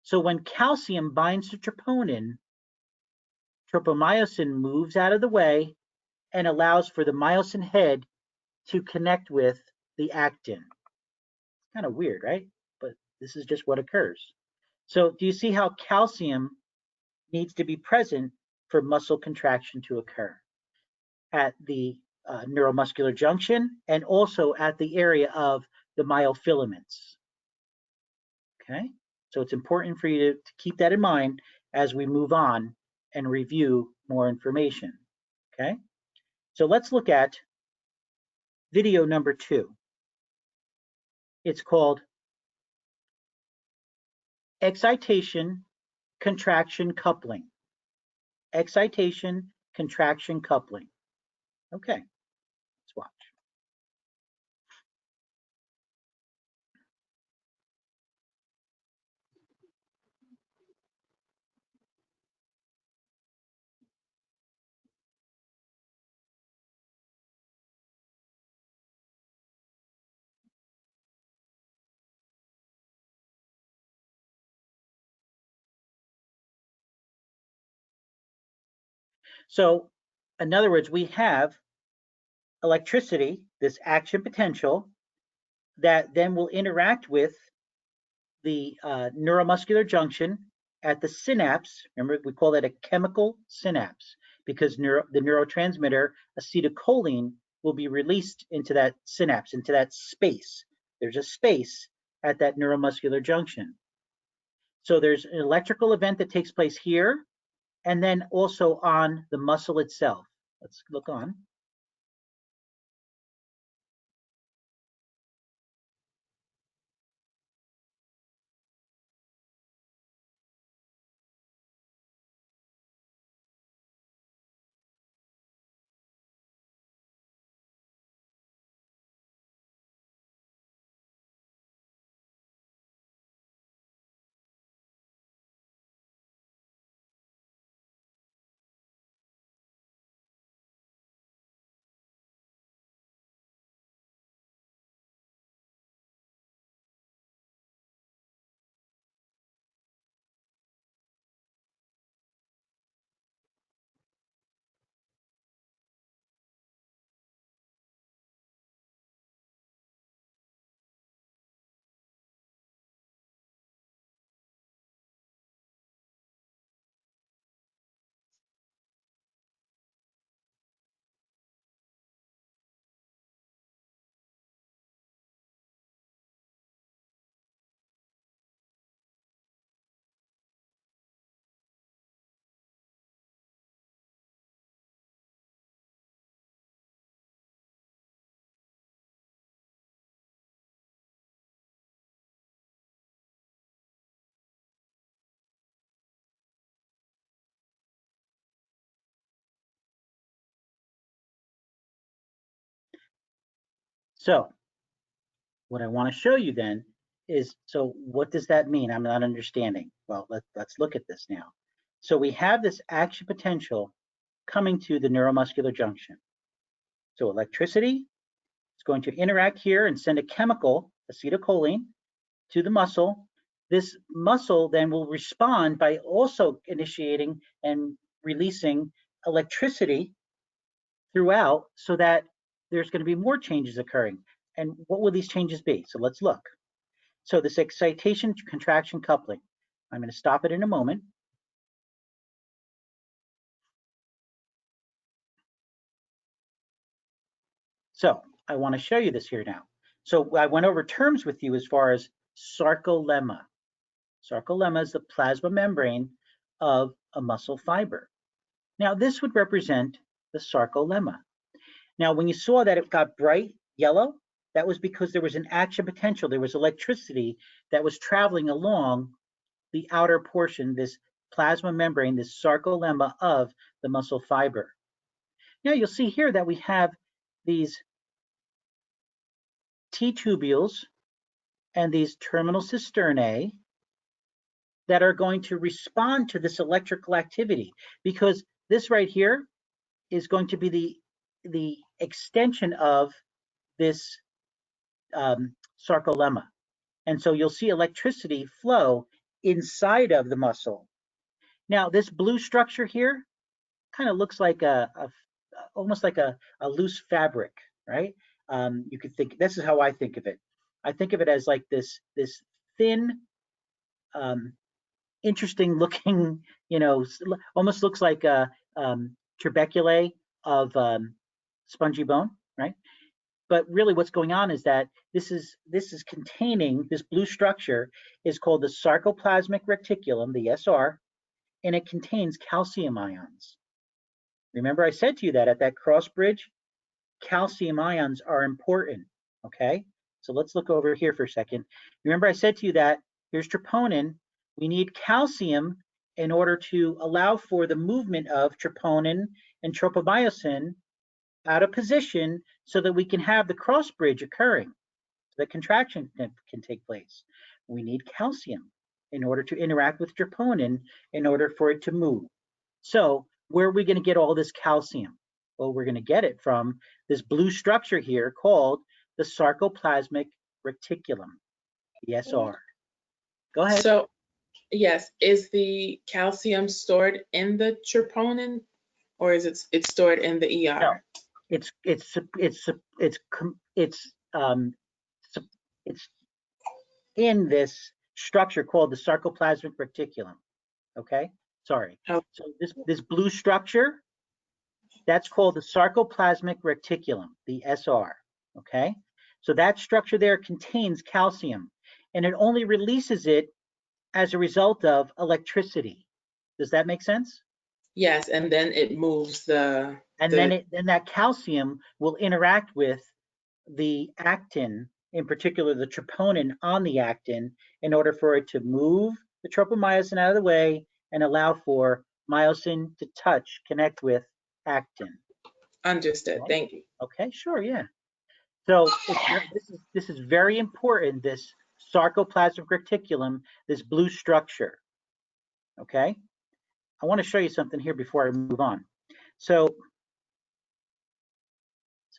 So when calcium binds to troponin, tropomyosin moves out of the way and allows for the myosin head to connect with the actin. Kind of weird, right? But this is just what occurs. So do you see how calcium needs to be present for muscle contraction to occur at the neuromuscular junction and also at the area of the myofilaments? Okay, so it's important for you to keep that in mind as we move on and review more information. Okay, so let's look at video number 2. It's called Excitation, Contraction, Coupling. Excitation, contraction, coupling. Okay, let's watch. So, in other words, we have electricity, this action potential, that then will interact with the neuromuscular junction at the synapse. Remember, we call that a chemical synapse because the neurotransmitter acetylcholine will be released into that synapse, into that space. There's a space at that neuromuscular junction. So there's an electrical event that takes place here and then also on the muscle itself. Let's look on. So what I want to show you then is, so what does that mean? I'm not understanding. Well, let's look at this now. So we have this action potential coming to the neuromuscular junction. So electricity is going to interact here and send a chemical, acetylcholine, to the muscle. This muscle then will respond by also initiating and releasing electricity throughout so that there's going to be more changes occurring. And what will these changes be? So let's look. So this excitation, contraction, coupling. I'm going to stop it in a moment. So I want to show you this here now. So I went over terms with you as far as sarcolemma. Sarcolemma is the plasma membrane of a muscle fiber. Now this would represent the sarcolemma. Now when you saw that it got bright yellow, that was because there was an action potential. There was electricity that was traveling along the outer portion, this plasma membrane, this sarcolemma of the muscle fiber. Now you'll see here that we have these T-tubules and these terminal cisternae that are going to respond to this electrical activity, because this right here is going to be the extension of this sarcolemma. And so you'll see electricity flow inside of the muscle. Now, this blue structure here kind of looks like almost like a loose fabric, right? You could think, this is how I think of it. I think of it as like this thin, interesting looking, almost looks like a tubercule of spongy bone, right? But really what's going on is that this is containing, this blue structure is called the sarcoplasmic reticulum, the SR, and it contains calcium ions. Remember I said to you that at that cross bridge, calcium ions are important, okay? So let's look over here for a second. Remember I said to you that here's troponin. We need calcium in order to allow for the movement of troponin and tropomyosin out of position so that we can have the cross bridge occurring, so that contraction can take place. We need calcium in order to interact with troponin in order for it to move. So where are we going to get all this calcium? Well, we're going to get it from this blue structure here called the sarcoplasmic reticulum, the SR. Go ahead. So, yes, is the calcium stored in the troponin, or is it stored in the ER? No, it's in this structure called the sarcoplasmic reticulum. Okay, sorry. Oh. So this blue structure, that's called the sarcoplasmic reticulum, the SR. Okay, so that structure there contains calcium, and it only releases it as a result of electricity. Does that make sense? Yes, and then it moves then that calcium will interact with the actin, in particular the troponin on the actin, in order for it to move the tropomyosin out of the way and allow for myosin to connect with actin. Understood. Okay. Thank you. Okay, sure, yeah. So this is very important, this sarcoplasmic reticulum, this blue structure. Okay, I want to show you something here before I move on. So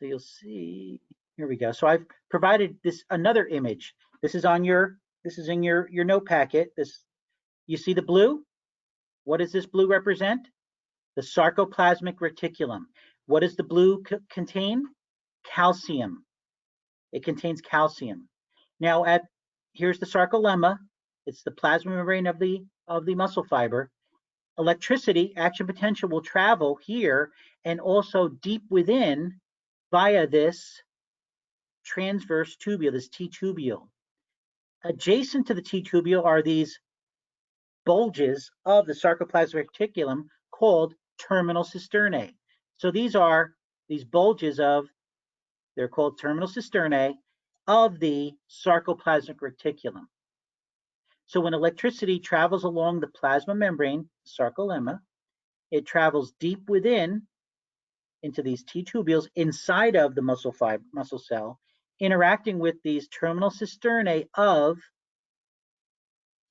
you'll see, here we go. So I've provided this another image. This is in your note packet. You see the blue? What does this blue represent? The sarcoplasmic reticulum. What does the blue contain? Calcium. It contains calcium. Now here's the sarcolemma. It's the plasma membrane of the muscle fiber. Electricity, action potential, will travel here and also deep within via this transverse tubule, this T-tubule. Adjacent to the T-tubule are these bulges of the sarcoplasmic reticulum called terminal cisternae. So these are these bulges they're called terminal cisternae of the sarcoplasmic reticulum. So when electricity travels along the plasma membrane, sarcolemma, it travels deep within into these T-tubules inside of the muscle cell, interacting with these terminal cisternae of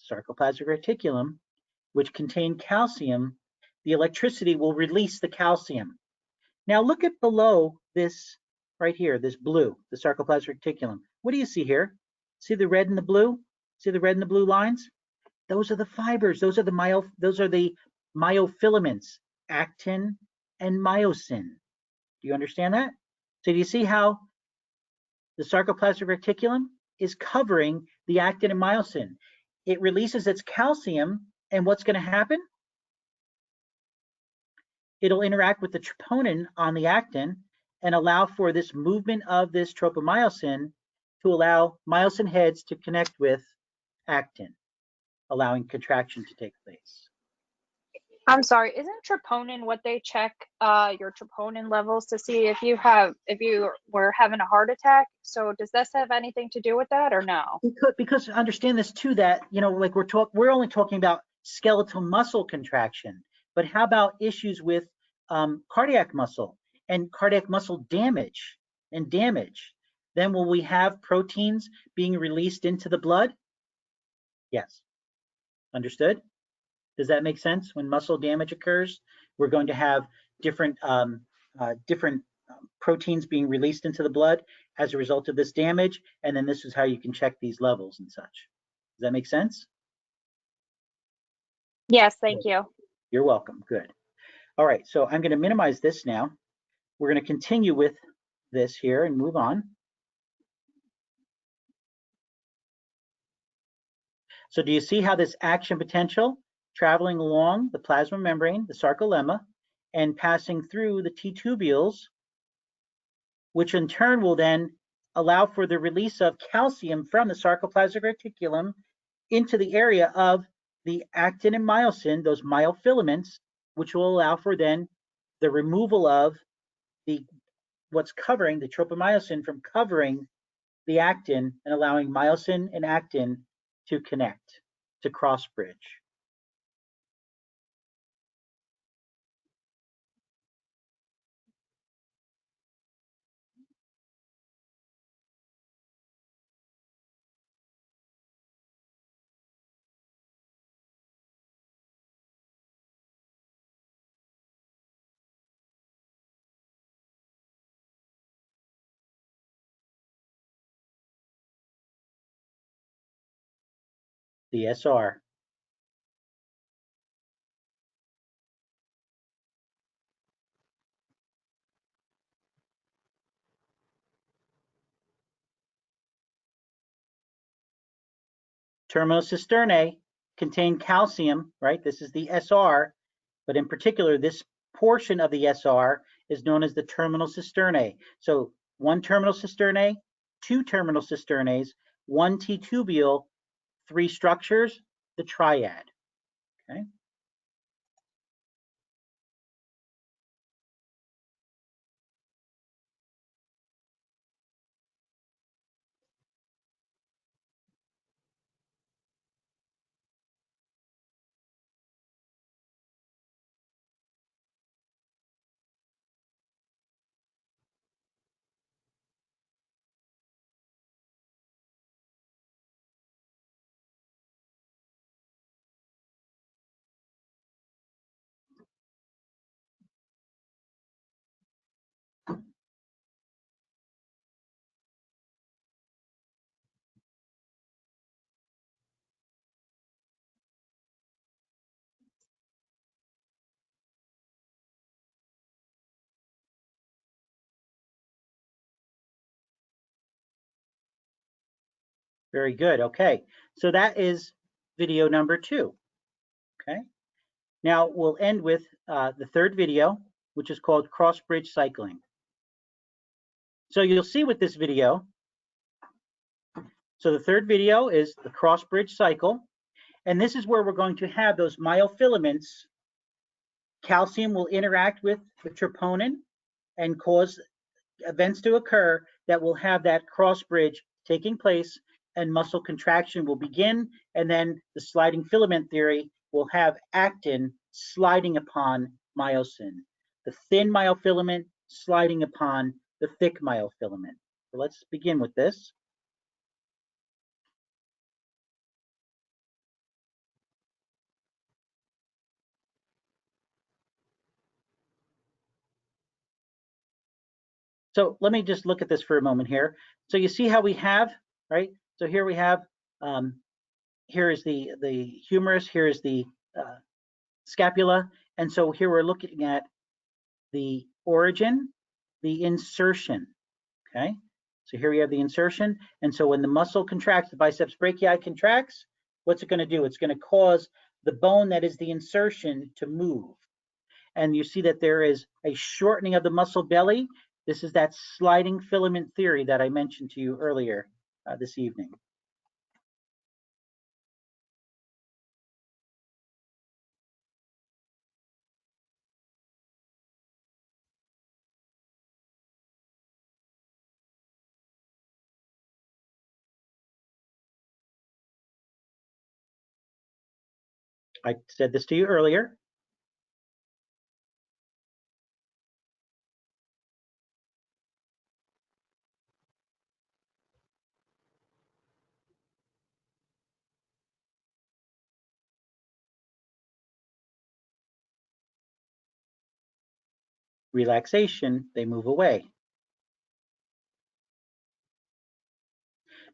sarcoplasmic reticulum, which contain calcium. The electricity will release the calcium. Now look at below this right here, this blue, the sarcoplasmic reticulum. What do you see here? See the red and the blue? See the red and the blue lines? Those are the fibers. Those are the myofilaments, actin and myosin. Do you understand that? So do you see how the sarcoplasmic reticulum is covering the actin and myosin? It releases its calcium, and what's going to happen? It'll interact with the troponin on the actin and allow for this movement of this tropomyosin to allow myosin heads to connect with actin, allowing contraction to take place. I'm sorry, isn't troponin what they check your troponin levels to see if you were having a heart attack? So does this have anything to do with that or no? Because understand this too, that, like we're only talking about skeletal muscle contraction, but how about issues with cardiac muscle and cardiac muscle damage and damage? Then will we have proteins being released into the blood? Yes. Understood? Does that make sense? When muscle damage occurs, we're going to have different proteins being released into the blood as a result of this damage, and then this is how you can check these levels and such. Does that make sense? Yes, thank you. You're welcome. Good. All right, so I'm going to minimize this now. We're going to continue with this here and move on. So do you see how this action potential traveling along the plasma membrane, the sarcolemma, and passing through the T-tubules, which in turn will then allow for the release of calcium from the sarcoplasmic reticulum into the area of the actin and myosin, those myofilaments, which will allow for then the removal of what's covering the tropomyosin from covering the actin and allowing myosin and actin to connect, to cross bridge. The SR. Terminal cisternae contain calcium, right? This is the SR, but in particular, this portion of the SR is known as the terminal cisternae. So one terminal cisternae, two terminal cisternaes, one T-tubule, three structures, the triad, okay? Very good, okay. So that is video number 2, okay? Now we'll end with the third video, which is called cross bridge cycling. So you'll see with this video, so the third video is the cross bridge cycle, and this is where we're going to have those myofilaments. Calcium will interact with the troponin and cause events to occur that will have that cross bridge taking place, and muscle contraction will begin, and then the sliding filament theory will have actin sliding upon myosin, the thin myofilament sliding upon the thick myofilament. So let's begin with this. So let me just look at this for a moment here. So you see how we have, right? So here we have, here is the humerus, here is the scapula. And so here we're looking at the origin, the insertion, okay? So here we have the insertion. And so when the muscle contracts, the biceps brachii contracts, what's it gonna do? It's gonna cause the bone that is the insertion to move. And you see that there is a shortening of the muscle belly. This is that sliding filament theory that I mentioned to you earlier this evening. I said this to you earlier. Relaxation, they move away.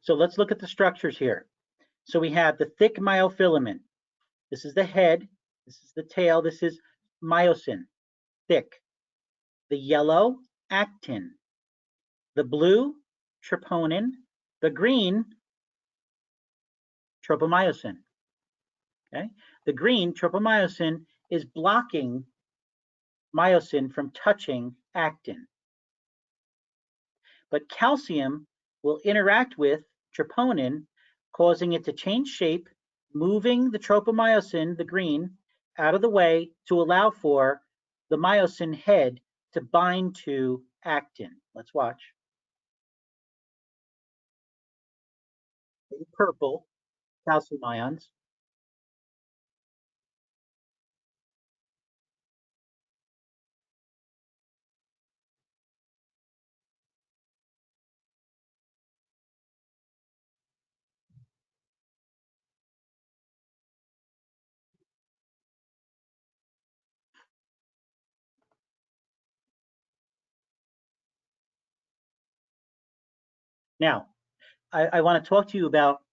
So let's look at the structures here. So we have the thick myofilament. This is the head. This is the tail. This is myosin, thick. The yellow, actin. The blue, troponin. The green, tropomyosin. Okay? The green, tropomyosin, is blocking myosin from touching actin. But calcium will interact with troponin, causing it to change shape, moving the tropomyosin, the green, out of the way to allow for the myosin head to bind to actin. Let's watch. Purple, calcium ions. Now, I want to talk to you about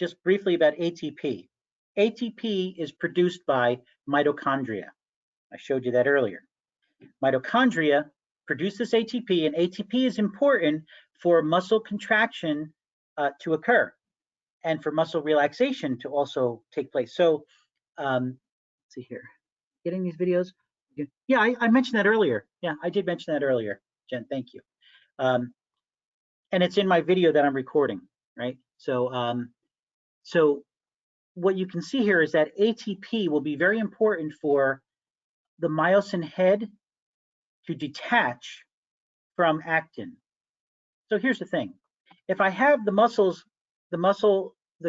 just briefly about ATP. ATP is produced by mitochondria. I showed you that earlier. Mitochondria produce this ATP, and ATP is important for muscle contraction to occur and for muscle relaxation to also take place. So, let's see here. Getting these videos? Yeah, I mentioned that earlier. Yeah, I did mention that earlier, Jen. Thank you. And it's in my video that I'm recording, right? So what you can see here is that ATP will be very important for the myosin head to detach from actin. So here's the thing. If I have the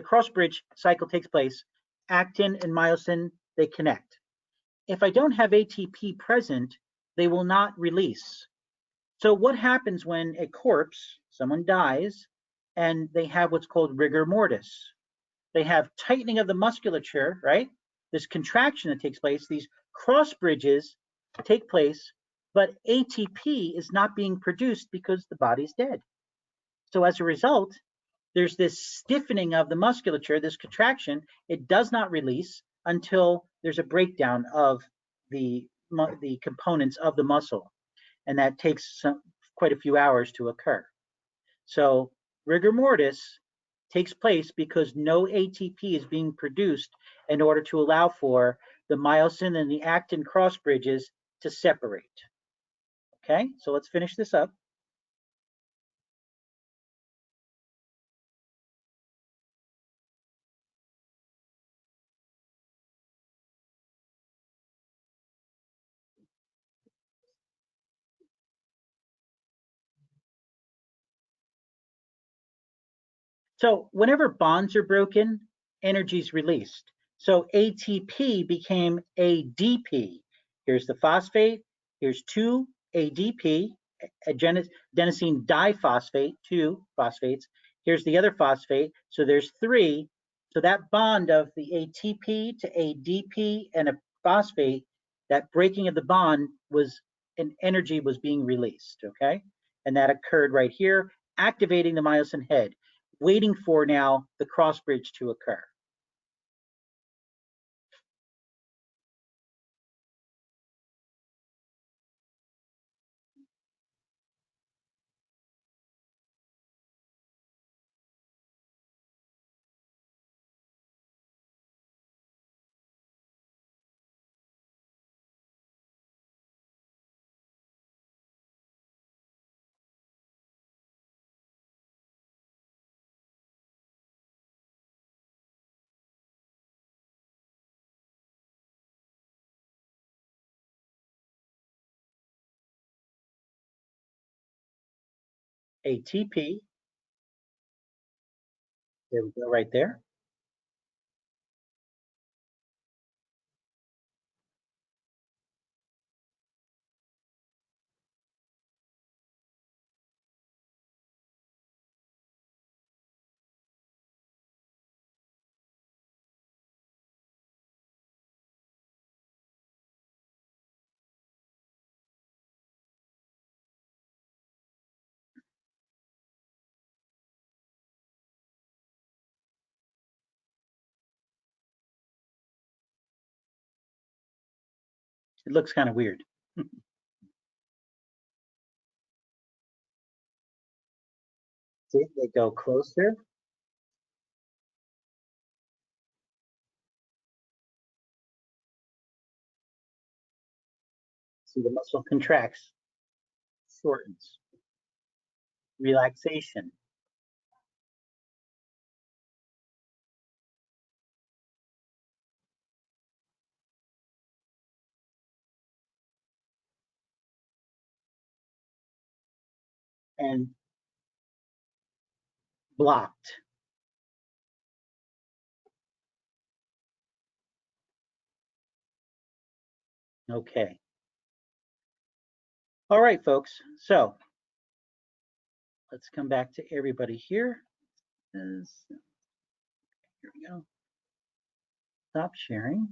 cross bridge cycle takes place, actin and myosin, they connect. If I don't have ATP present, they will not release. So what happens when a corpse, someone dies, and they have what's called rigor mortis? They have tightening of the musculature, right? This contraction that takes place, these cross bridges take place, but ATP is not being produced because the body's dead. So as a result, there's this stiffening of the musculature, this contraction. It does not release until there's a breakdown of the components of the muscle, and that takes quite a few hours to occur. So rigor mortis takes place because no ATP is being produced in order to allow for the myosin and the actin cross bridges to separate. Okay, so let's finish this up. So whenever bonds are broken, energy is released. So ATP became ADP. Here's the phosphate. Here's 2 ADP, adenosine diphosphate, 2 phosphates. Here's the other phosphate. So there's 3. So that bond of the ATP to ADP and a phosphate, that breaking of the bond was, an energy was being released, okay? And that occurred right here, activating the myosin head, waiting for now the cross bridge to occur. ATP, there we go right there. It looks kind of weird. See, they go closer. See, the muscle contracts, shortens, relaxation. And blocked. Okay. All right, folks. So let's come back to everybody here. Here we go. Stop sharing.